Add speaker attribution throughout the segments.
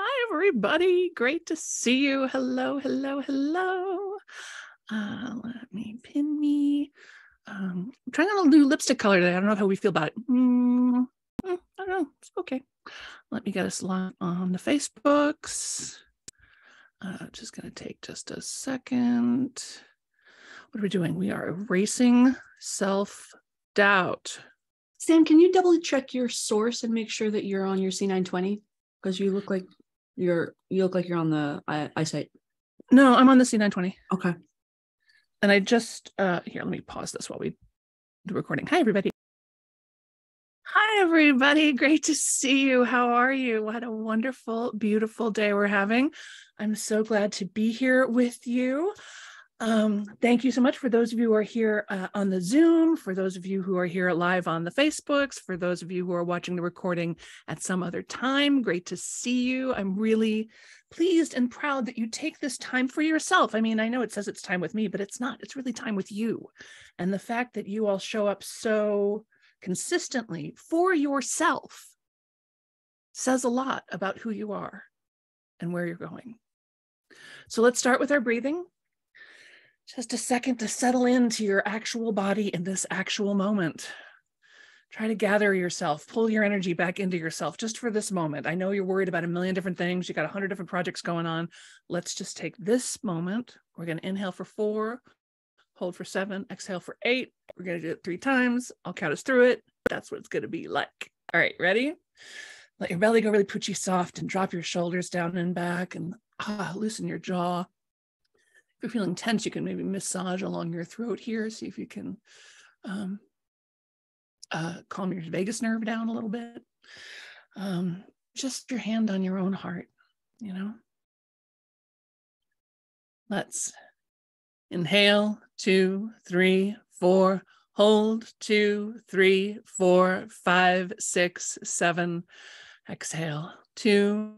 Speaker 1: Hi, everybody. Great to see you. Hello, hello, hello. Let me pin me. I'm trying on a new lipstick color today. I don't know how we feel about it. I don't know. It's okay. Let me get us live on the Facebooks. Just going to take just a second. What are we doing? We are erasing self-doubt.
Speaker 2: Sam, can you double check your source and make sure that you're on your C920? Because you look like you're on the iSight.
Speaker 1: No, I'm on the C920.
Speaker 2: Okay.
Speaker 1: And I just here, let me pause this while we do the recording. Hi, everybody. Hi, everybody. Great to see you. How are you? What a wonderful, beautiful day we're having. I'm so glad to be here with you. Thank you so much for those of you who are here on the Zoom, for those of you who are here live on the Facebooks, for those of you who are watching the recording at some other time. Great to see you. I'm really pleased and proud that you take this time for yourself. I mean, I know it says it's time with me, but it's not. It's really time with you. And the fact that you all show up so consistently for yourself says a lot about who you are and where you're going. So let's start with our breathing. Just a second to settle into your actual body in this actual moment. Try to gather yourself, pull your energy back into yourself just for this moment. I know you're worried about a million different things. You got 100 different projects going on. Let's just take this moment. We're going to inhale for 4, hold for 7, exhale for 8. We're going to do it 3 times. I'll count us through it. That's what it's going to be like. All right, ready? Let your belly go really poochy soft and drop your shoulders down and back and loosen your jaw. If you're feeling tense, you can maybe massage along your throat here. See if you can calm your vagus nerve down a little bit. Just your hand on your own heart, you know. Let's inhale, 2, 3, 4, hold, 2, 3, 4, 5, 6, 7, exhale, 2,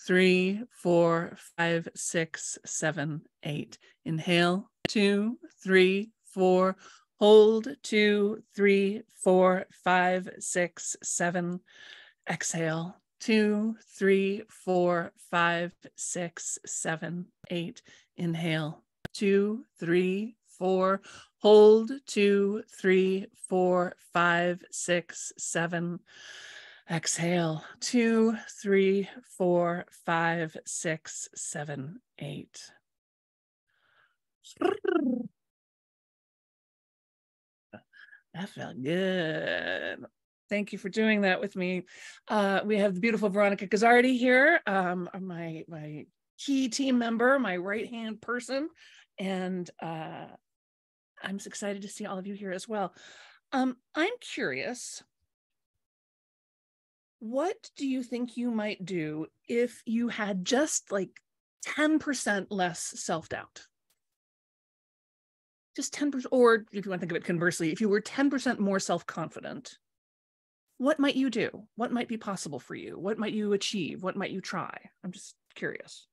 Speaker 1: 3, 4, 5, 6, 7, 8. Inhale, 2, 3, 4, hold, 2, 3, 4, 5, 6, 7. Exhale, 2, 3, 4, 5, 6, 7, 8. Inhale, 2, 3, 4, hold, 2, 3, 4, 5, 6, 7. Exhale, 2, 3, 4, 5, 6, 7, 8. That felt good. Thank you for doing that with me. We have the beautiful Veronica Gazzardi here, my key team member, my right-hand person, and I'm excited to see all of you here as well. I'm curious, what do you think you might do if you had just like 10% less self-doubt? Just 10%, or if you want to think of it conversely, if you were 10% more self-confident, what might you do? What might be possible for you? What might you achieve? What might you try? I'm just curious.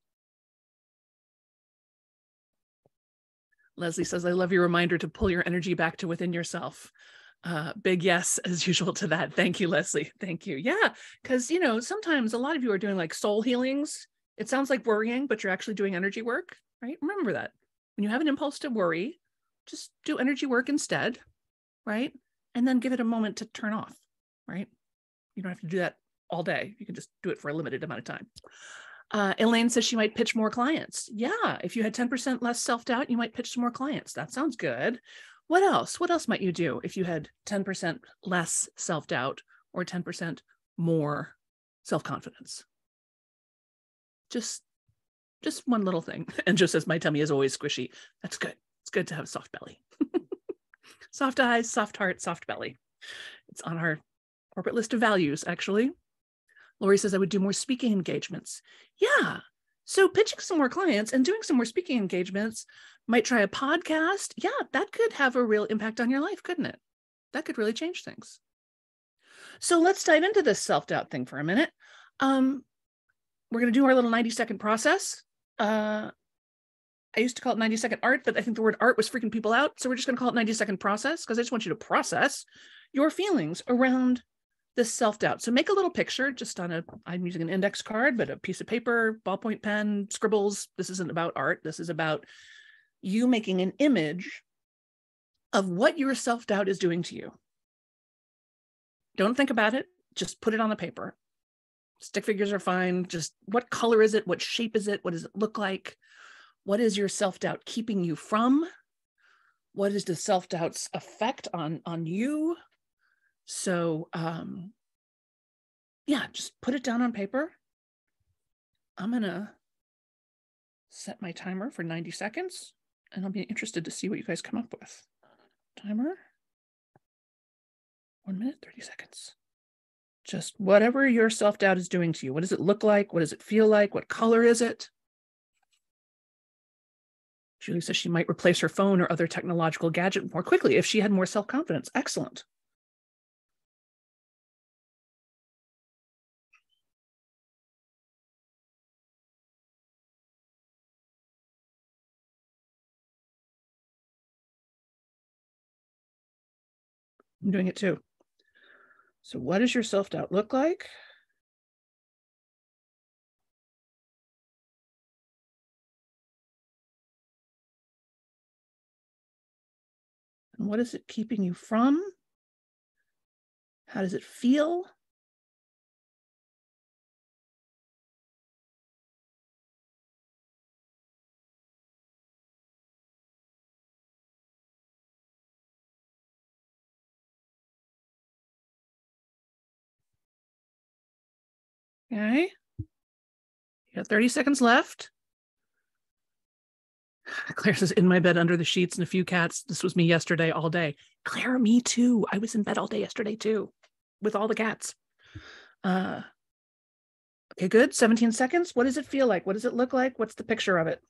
Speaker 1: Leslie says, I love your reminder to pull your energy back to within yourself. Big yes, as usual, to that. Thank you, Leslie. Thank you. Yeah, because, you know, sometimes a lot of you are doing like soul healings. It sounds like worrying, but you're actually doing energy work, right? Remember that. When you have an impulse to worry, just do energy work instead, right? And then give it a moment to turn off, right? You don't have to do that all day. You can just do it for a limited amount of time. Elaine says she might pitch more clients. Yeah, if you had 10% less self-doubt, you might pitch some more clients. That sounds good. What else? What else might you do if you had 10% less self-doubt or 10% more self-confidence? Just one little thing. And just says, my tummy is always squishy. That's good. It's good to have a soft belly. Soft eyes, soft heart, soft belly. It's on our corporate list of values, actually. Lori says, I would do more speaking engagements. Yeah. So pitching some more clients and doing some more speaking engagements, might try a podcast. Yeah, that could have a real impact on your life, couldn't it? That could really change things. So let's dive into this self-doubt thing for a minute. We're going to do our little 90-second process. I used to call it 90-second art, but I think the word art was freaking people out. So we're just going to call it 90-second process because I just want you to process your feelings around this self-doubt. So make a little picture just on I'm using an index card, but a piece of paper, ballpoint pen, scribbles. This isn't about art. This is about you making an image of what your self-doubt is doing to you. Don't think about it. Just put it on the paper. Stick figures are fine. Just what color is it? What shape is it? What does it look like? What is your self-doubt keeping you from? What is the self-doubt's effect on you? So yeah, just put it down on paper. I'm gonna set my timer for 90 seconds and I'll be interested to see what you guys come up with. Timer, 1 minute, 30 seconds. Just whatever your self-doubt is doing to you. What does it look like? What does it feel like? What color is it? Julie says she might replace her phone or other technological gadget more quickly if she had more self-confidence. Excellent. I'm doing it too. So what does your self-doubt look like? And what is it keeping you from? How does it feel? Okay. You got 30 seconds left. Claire says, in my bed under the sheets and a few cats. This was me yesterday all day. Claire, me too. I was in bed all day yesterday too, with all the cats. Okay, good. 17 seconds. What does it feel like? What does it look like? What's the picture of it?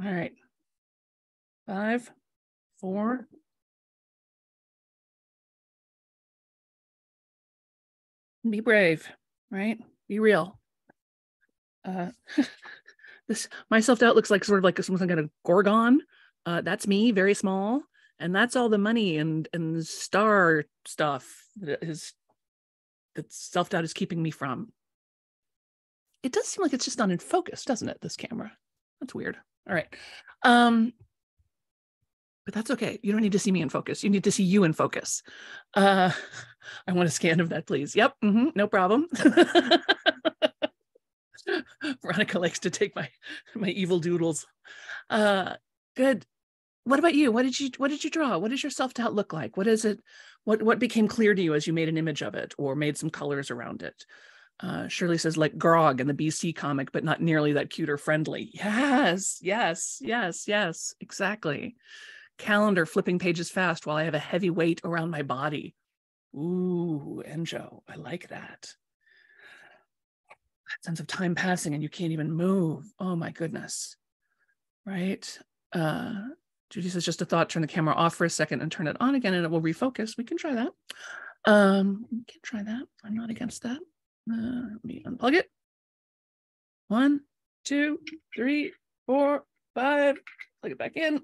Speaker 1: All right. 5, 4. Be brave, right? Be real. My self-doubt looks like sort of like some kind of gorgon. That's me, very small, and that's all the money and star stuff that self-doubt is keeping me from. It does seem like it's just not in focus, doesn't it? This camera. That's weird. All right. But that's okay. You don't need to see me in focus. You need to see you in focus. I want a scan of that, please. Yep. No problem. Veronica likes to take my evil doodles. Good. What about you? What did you draw? What does your self-doubt look like? What is it? What became clear to you as you made an image of it or made some colors around it? Shirley says, like Grog in the BC comic, but not nearly that cute or friendly. Yes, exactly. Calendar flipping pages fast while I have a heavy weight around my body. Ooh, Enjo, I like that. That sense of time passing and you can't even move. Oh my goodness. Right? Judy says, just a thought, turn the camera off for a second and turn it on again and it will refocus. We can try that. I'm not against that. Let me unplug it. 1, 2, 3, 4, 5. Plug it back in.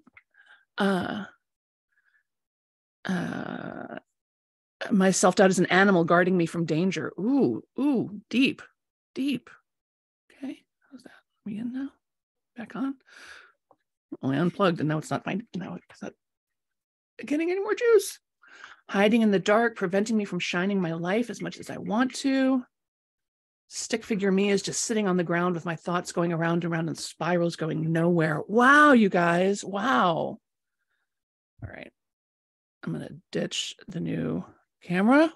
Speaker 1: My self-doubt is an animal guarding me from danger. Ooh, deep. Okay, how's that? Are we in now? Back on? Only unplugged and now it's not fine. Now it's not getting any more juice. Hiding in the dark, preventing me from shining my life as much as I want to. Stick figure me is just sitting on the ground with my thoughts going around and around in spirals going nowhere. Wow, you guys. Wow. All right. I'm going to ditch the new camera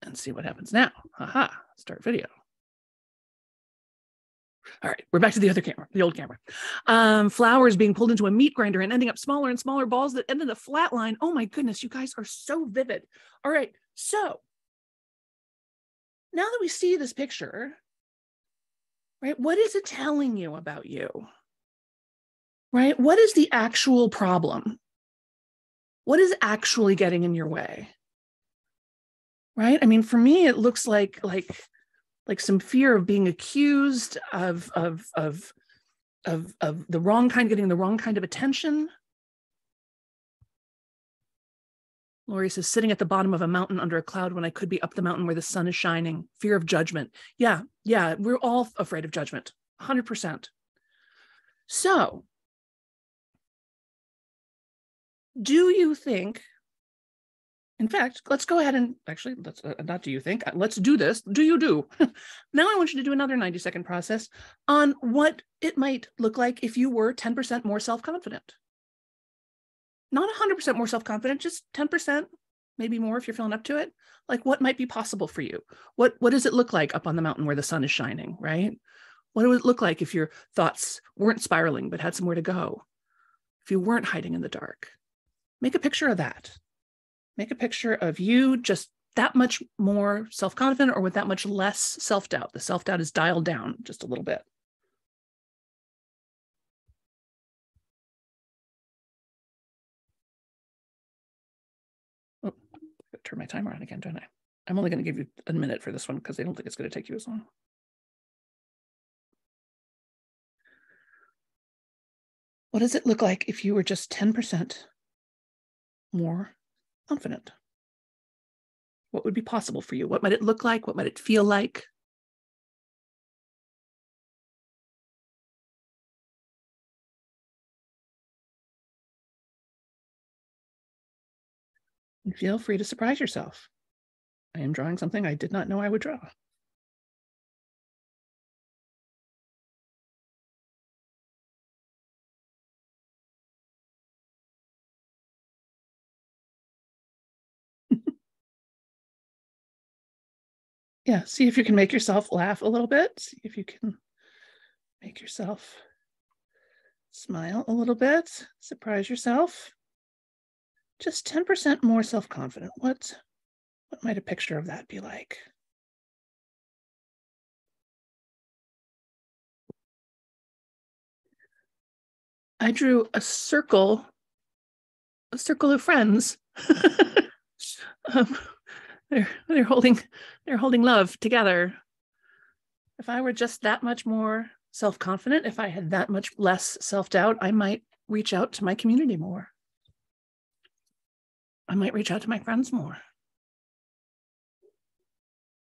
Speaker 1: and see what happens now. Haha. Start video. All right, we're back to the other camera, the old camera. Flowers being pulled into a meat grinder and ending up smaller and smaller balls that end in a flat line. Oh my goodness, you guys are so vivid. All right, so now that we see this picture, right, what is it telling you about you? Right, what is the actual problem? What is actually getting in your way? Right, I mean, for me, it looks like some fear of being accused of of the wrong kind, getting the wrong kind of attention. Lori says, sitting at the bottom of a mountain under a cloud when I could be up the mountain where the sun is shining. Fear of judgment. Yeah, we're all afraid of judgment, 100%. So, do you think, in fact, let's go ahead and actually, let's not do you think, let's do this. Do you do? Now I want you to do another 90-second process on what it might look like if you were 10% more self-confident. Not 100% more self-confident, just 10%, maybe more if you're feeling up to it. Like, what might be possible for you? What does it look like up on the mountain where the sun is shining, right? What would it look like if your thoughts weren't spiraling but had somewhere to go? If you weren't hiding in the dark? Make a picture of that. Make a picture of you just that much more self-confident or with that much less self-doubt. The self-doubt is dialed down just a little bit. Oh, turn my timer on again, don't I? I'm only going to give you a minute for this one because I don't think it's going to take you as long. What does it look like if you were just 10% more confident? What would be possible for you? What might it look like? What might it feel like? And feel free to surprise yourself. I am drawing something I did not know I would draw. Yeah, see if you can make yourself laugh a little bit. See if you can make yourself smile a little bit. Surprise yourself. Just 10% more self-confident. What might a picture of that be like? I drew a circle of friends. They're holding love together. If I were just that much more self-confident, if I had that much less self-doubt, I might reach out to my community more. I might reach out to my friends more.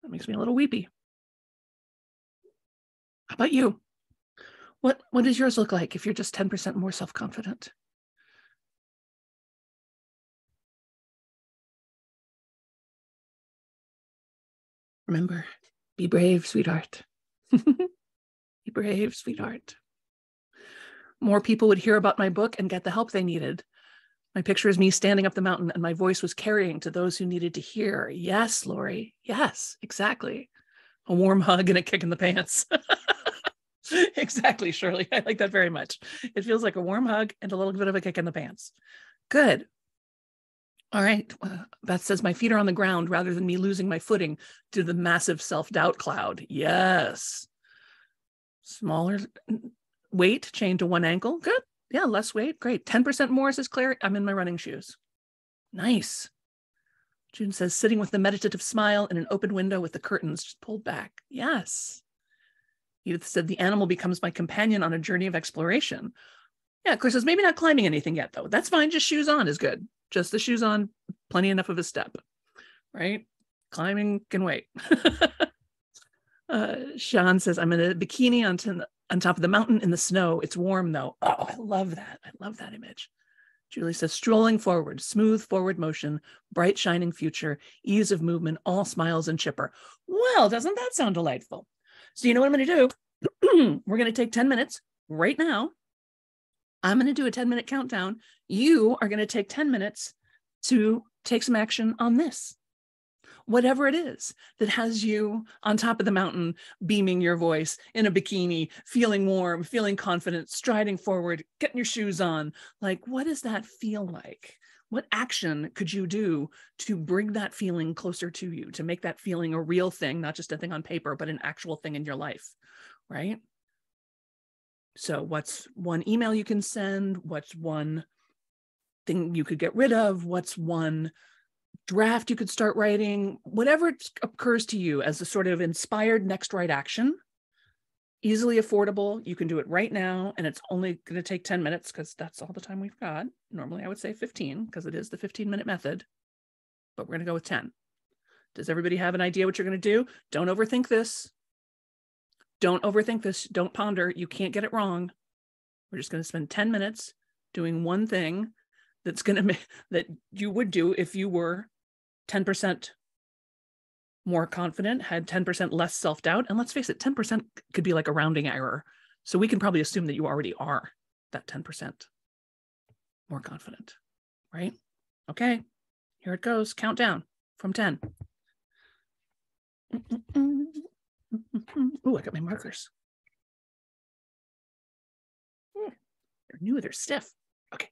Speaker 1: That makes me a little weepy. How about you? What does yours look like if you're just 10% more self-confident? Remember, be brave, sweetheart. Be brave, sweetheart. More people would hear about my book and get the help they needed. My picture is me standing up the mountain and my voice was carrying to those who needed to hear. Yes, Lori. Yes, exactly. A warm hug and a kick in the pants. Exactly, Shirley. I like that very much. It feels like a warm hug and a little bit of a kick in the pants. Good. All right. Beth says, my feet are on the ground rather than me losing my footing to the massive self-doubt cloud. Yes. Smaller weight chained to one ankle. Good. Yeah, less weight. Great. 10% more, says Claire. I'm in my running shoes. Nice. June says, sitting with the meditative smile in an open window with the curtains just pulled back. Yes. Edith said, the animal becomes my companion on a journey of exploration. Yeah, Claire says, maybe not climbing anything yet, though. That's fine. Just shoes on is good. Just the shoes on, plenty enough of a step, right? Climbing can wait. Sean says, I'm in a bikini on top of the mountain in the snow. It's warm, though. Oh, I love that. I love that image. Julie says, strolling forward, smooth forward motion, bright shining future, ease of movement, all smiles and chipper. Well, doesn't that sound delightful? So you know what I'm going to do? We're going to take 10 minutes right now. I'm going to do a 10-minute countdown. You are going to take 10 minutes to take some action on this. Whatever it is that has you on top of the mountain, beaming your voice in a bikini, feeling warm, feeling confident, striding forward, getting your shoes on. Like, what does that feel like? What action could you do to bring that feeling closer to you, to make that feeling a real thing, not just a thing on paper, but an actual thing in your life, right? So what's one email you can send? What's one thing you could get rid of? What's one draft you could start writing? Whatever occurs to you as a sort of inspired next right action, easily affordable. You can do it right now, and it's only going to take 10 minutes because that's all the time we've got. Normally I would say 15 because it is the 15-minute method, but we're going to go with 10. Does everybody have an idea what you're going to do? Don't overthink this. Don't overthink this. Don't ponder. You can't get it wrong. We're just going to spend 10 minutes doing one thing that's going to make that you would do if you were 10% more confident, had 10% less self-doubt. And let's face it, 10% could be like a rounding error. So we can probably assume that you already are that 10% more confident, right? Okay, here it goes. Countdown from 10. Oh, I got my markers. They're new, they're stiff. Okay.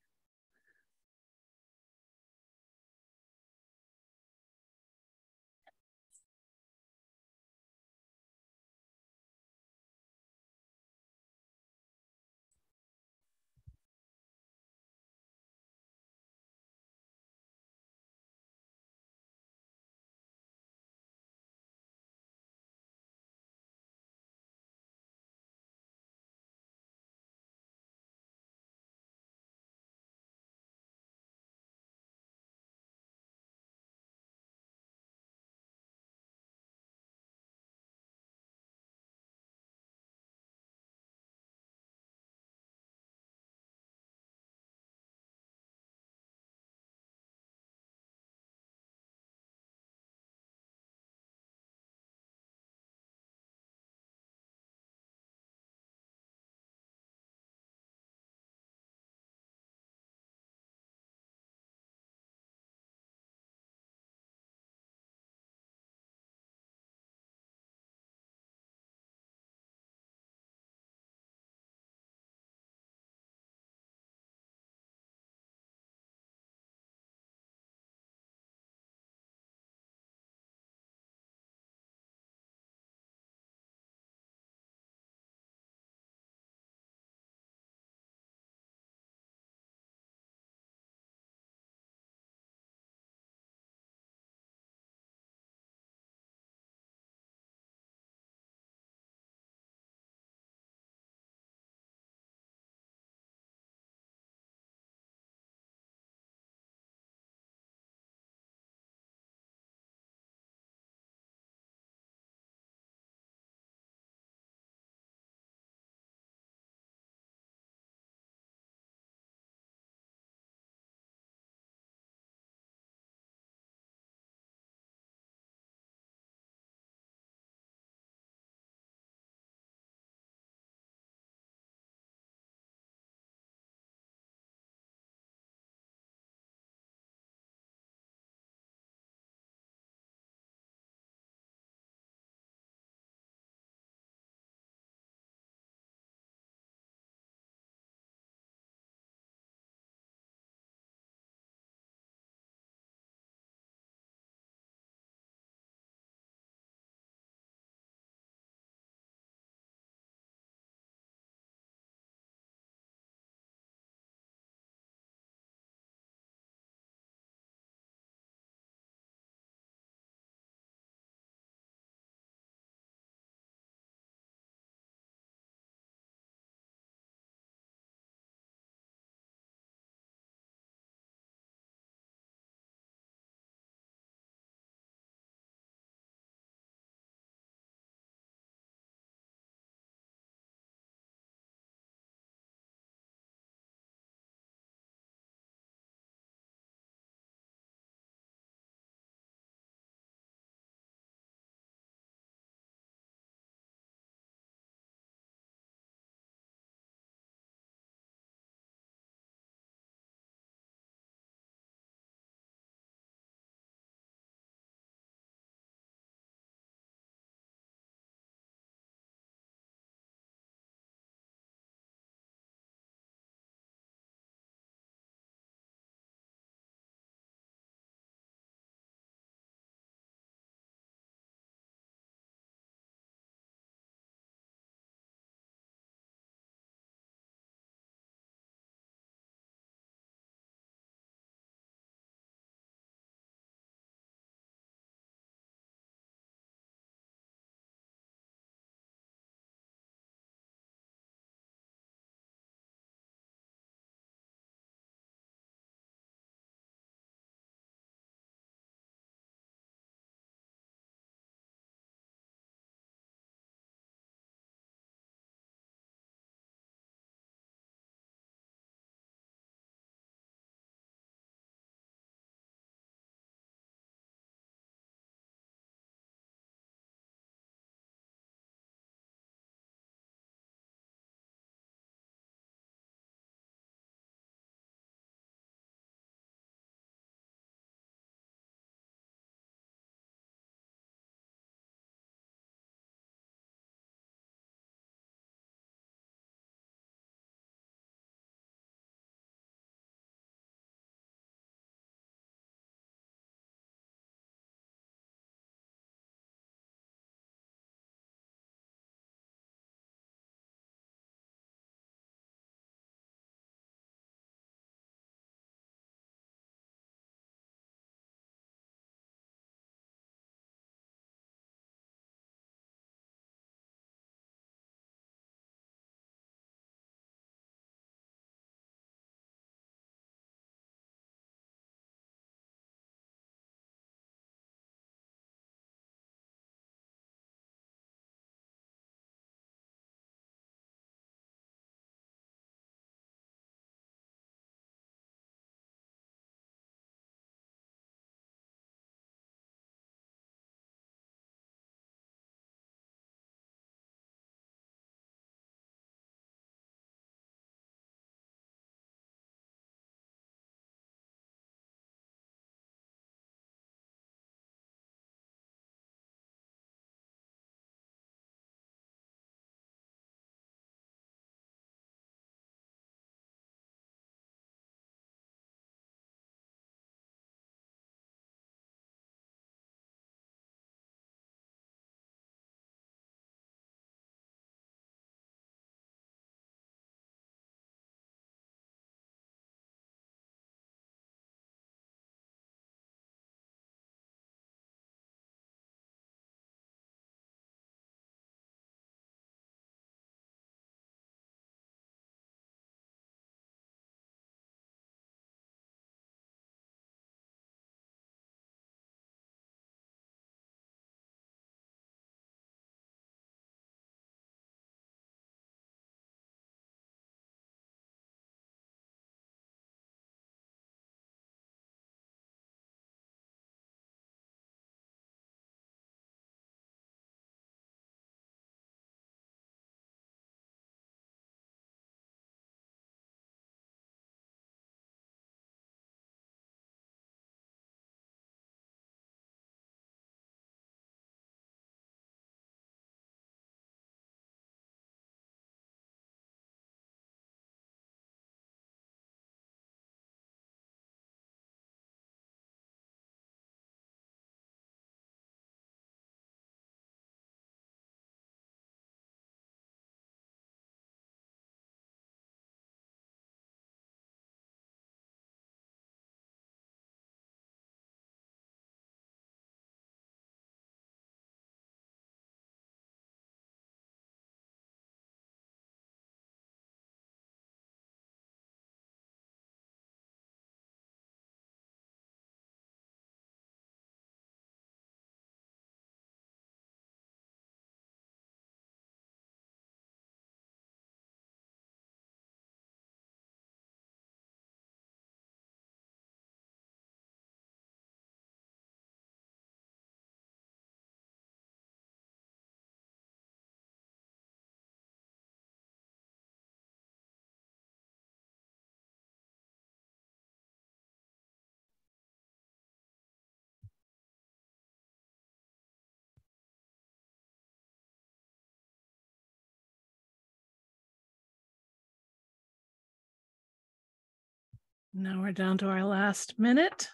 Speaker 1: Now we're down to our last minute.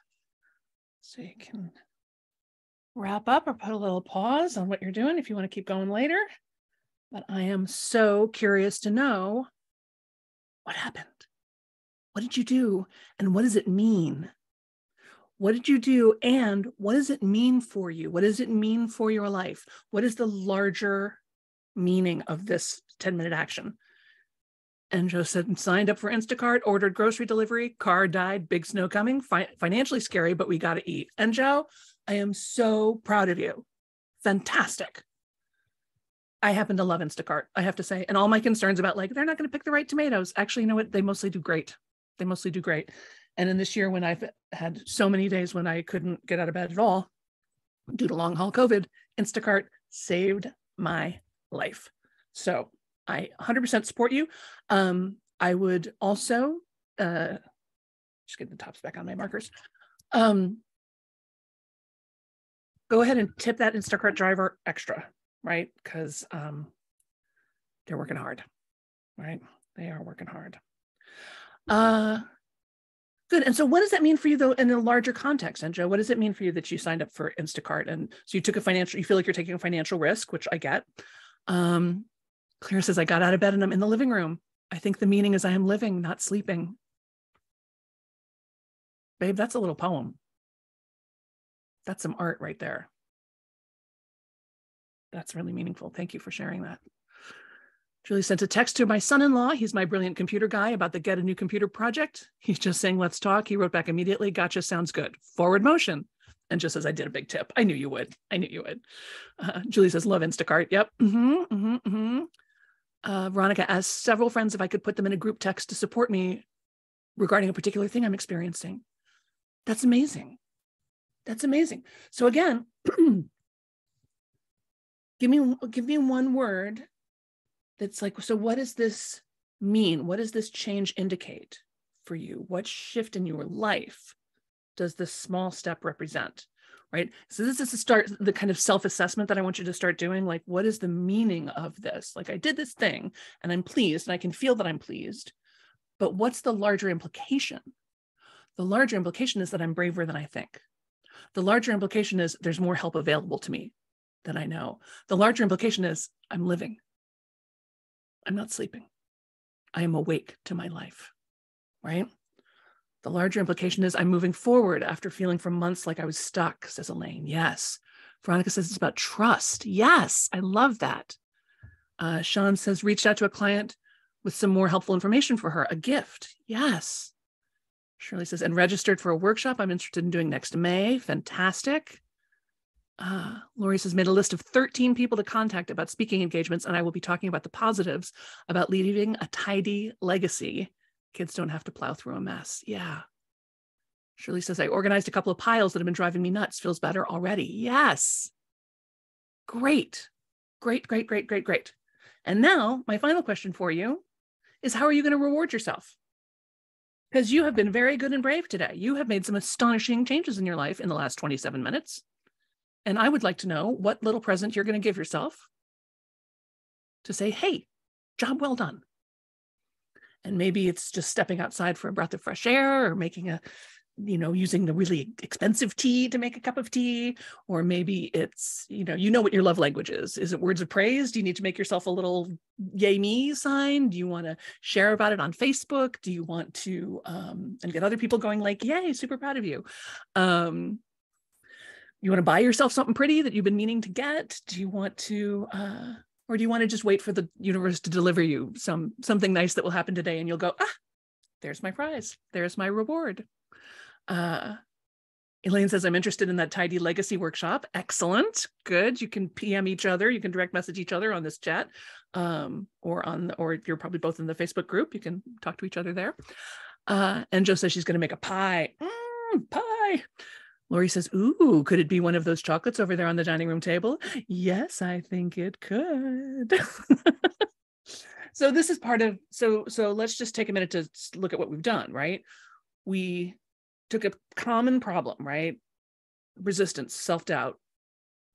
Speaker 1: So you can wrap up or put a little pause on what you're doing if you want to keep going later. But I am so curious to know what happened. What did you do? And what does it mean? What did you do? And what does it mean for you? What does it mean for your life? What is the larger meaning of this 10-minute action? And Joe said, signed up for Instacart, ordered grocery delivery, car died, big snow coming, financially scary, but we got to eat. And Joe, I am so proud of you. Fantastic. I happen to love Instacart, I have to say. And all my concerns about like, they're not going to pick the right tomatoes. Actually, you know what? They mostly do great. They mostly do great. And in this year, when I've had so many days when I couldn't get out of bed at all due to long haul COVID, Instacart saved my life. So I 100% support you. I would also, just get the tops back on my markers. Go ahead and tip that Instacart driver extra, right? Because they're working hard, right? They are working hard. Good. And so what does that mean for you though, in a larger context? And Joe, what does it mean for you that you signed up for Instacart? And so you took you feel like you're taking a financial risk, which I get. Claire says, I got out of bed and I'm in the living room. I think the meaning is I am living, not sleeping. Babe, that's a little poem. That's some art right there. That's really meaningful. Thank you for sharing that. Julie sent a text to my son-in-law. He's my brilliant computer guy about the Get a New Computer project. He's just saying, let's talk. He wrote back immediately. Gotcha. Sounds good. Forward motion. And just as I did a big tip. I knew you would. I knew you would. Julie says, love Instacart. Yep. Veronica asked several friends if I could put them in a group text to support me regarding a particular thing I'm experiencing. That's amazing. That's amazing. So again, give me one word that's like, so what does this mean? What does this change indicate for you? What shift in your life does this small step represent? Right? So this is the kind of self-assessment that I want you to start doing. Like, what is the meaning of this? Like, I did this thing and I'm pleased and I can feel that I'm pleased, but what's the larger implication? The larger implication is that I'm braver than I think. The larger implication is there's more help available to me than I know. The larger implication is I'm living. I'm not sleeping. I am awake to my life, right? The larger implication is I'm moving forward after feeling for months like I was stuck, says Elaine. Yes. Veronica says it's about trust. Yes, I love that. Sean says, reached out to a client with some more helpful information for her, a gift. Yes. Shirley says, and registered for a workshop I'm interested in doing next May. Fantastic. Lori says, made a list of 13 people to contact about speaking engagements, and I will be talking about the positives about leaving a tidy legacy. Kids don't have to plow through a mess. Yeah. Shirley says, I organized a couple of piles that have been driving me nuts. Feels better already. Yes. Great. Great, great, great, great, great. And now my final question for you is, how are you going to reward yourself? Because you have been very good and brave today. You have made some astonishing changes in your life in the last 27 minutes. And I would like to know what little present you're going to give yourself to say, hey, job well done. And maybe it's just stepping outside for a breath of fresh air, or making using the really expensive tea to make a cup of tea. Or maybe it's, you know what your love language is. Is it words of praise? Do you need to make yourself a little yay me sign? Do you want to share about it on Facebook? Do you want to, and get other people going like, yay, super proud of you. You want to buy yourself something pretty that you've been meaning to get? Do you want to, or do you want to just wait for the universe to deliver you something nice that will happen today, and you'll go, there's my prize. There's my reward. Elaine says, I'm interested in that tidy legacy workshop. Excellent. Good. You can PM each other. You can direct message each other on this chat, or you're probably both in the Facebook group. You can talk to each other there. And Jo says she's going to make a pie. Pie. Lori says, ooh, could it be one of those chocolates over there on the dining room table? Yes, I think it could. So this is part of, so let's just take a minute to look at what we've done, right? We took a common problem, right? Resistance, self-doubt,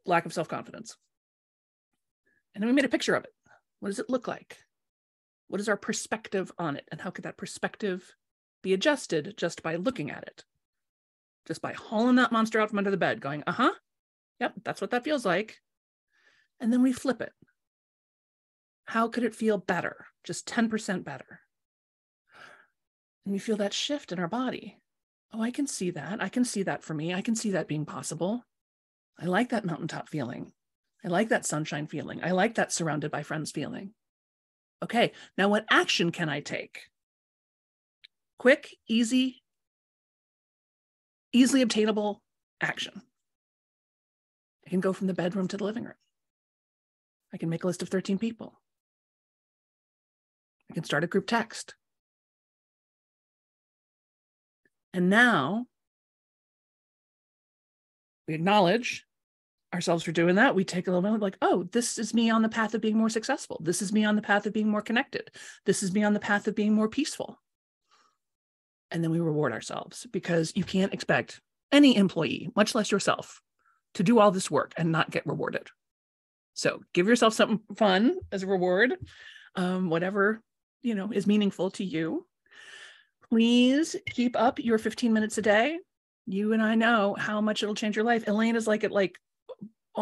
Speaker 1: lack of self-confidence. And then we made a picture of it. What does it look like? What is our perspective on it? And how could that perspective be adjusted just by looking at it, just by hauling that monster out from under the bed, going, yep, that's what that feels like. And then we flip it. How could it feel better? Just 10% better. And we feel that shift in our body. Oh, I can see that. I can see that for me. I can see that being possible. I like that mountaintop feeling. I like that sunshine feeling. I like that surrounded by friends feeling. Okay, now what action can I take? Quick, easily obtainable action. I can go from the bedroom to the living room. I can make a list of 13 people. I can start a group text. And now we acknowledge ourselves for doing that. We take a little moment like, oh, this is me on the path of being more successful. This is me on the path of being more connected. This is me on the path of being more peaceful. And then we reward ourselves, because you can't expect any employee, much less yourself, to do all this work and not get rewarded. So give yourself something fun as a reward, whatever, is meaningful to you. Please keep up your 15 minutes a day. You and I know how much it'll change your life. Elaine is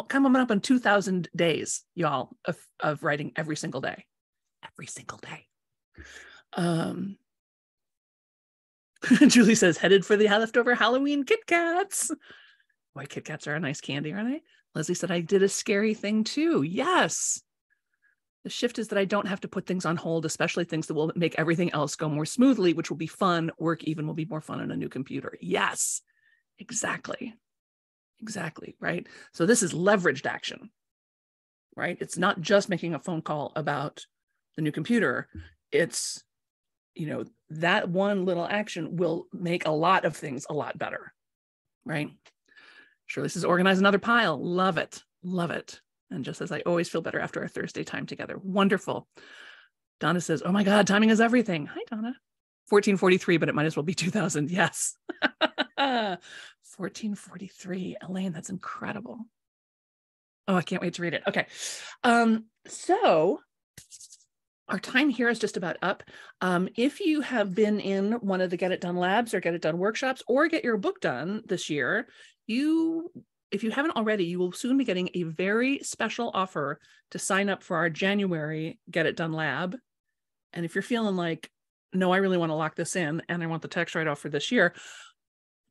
Speaker 1: coming up on 2,000 days, y'all, of writing every single day. Julie says, headed for the leftover Halloween Kit Kats. Boy, Kit Kats are a nice candy, aren't they? Leslie said, I did a scary thing too. Yes. The shift is that I don't have to put things on hold, especially things that will make everything else go more smoothly, which will be fun. Work even will be more fun on a new computer. Yes, exactly. Exactly, right? So this is leveraged action, right? It's not just making a phone call about the new computer. It's, that one little action will make a lot of things a lot better, right? Shirley says, organize another pile. Love it. Love it. And just as I always feel better after our Thursday time together. Wonderful. Donna says, oh my God, timing is everything. Hi, Donna. 1443, but it might as well be 2000. Yes. 1443. Elaine, that's incredible. Oh, I can't wait to read it. Okay. So our time here is just about up. If you have been in one of the Get It Done Labs or Get It Done workshops or get your book done this year, if you haven't already, you will soon be getting a very special offer to sign up for our January Get It Done Lab. And if you're feeling like, no, I really want to lock this in and I want the tax write-off for this year,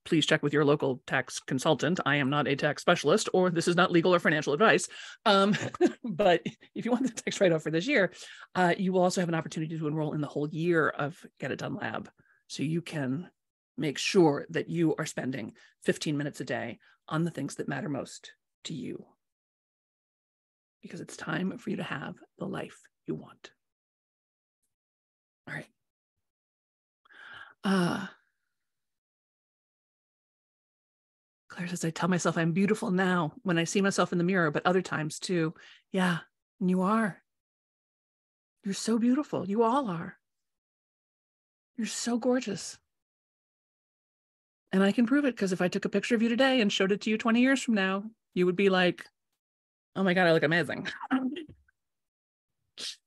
Speaker 1: please check with your local tax consultant. I am not a tax specialist, or this is not legal or financial advice. But if you want the tax write-off for this year, you will also have an opportunity to enroll in the whole year of Get It Done Lab. So you can make sure that you are spending 15 minutes a day on the things that matter most to you, because it's time for you to have the life you want. All right. Claire says, I tell myself I'm beautiful now when I see myself in the mirror, but other times too. Yeah, and you are. You're so beautiful. You all are. You're so gorgeous. And I can prove it, because if I took a picture of you today and showed it to you 20 years from now, you would be like, oh my God, I look amazing.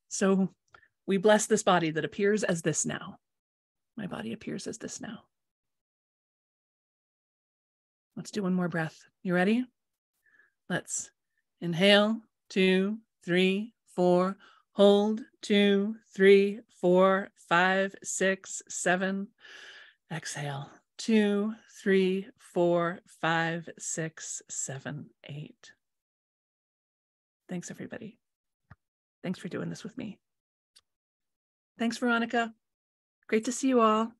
Speaker 1: So we bless this body that appears as this now. My body appears as this now. Let's do one more breath. You ready? Let's inhale, 2, 3, 4, hold, 2, 3, 4, 5, 6, 7. Exhale, 2, 3, 4, 5, 6, 7, 8. Thanks, everybody. Thanks for doing this with me. Thanks, Veronica. Great to see you all.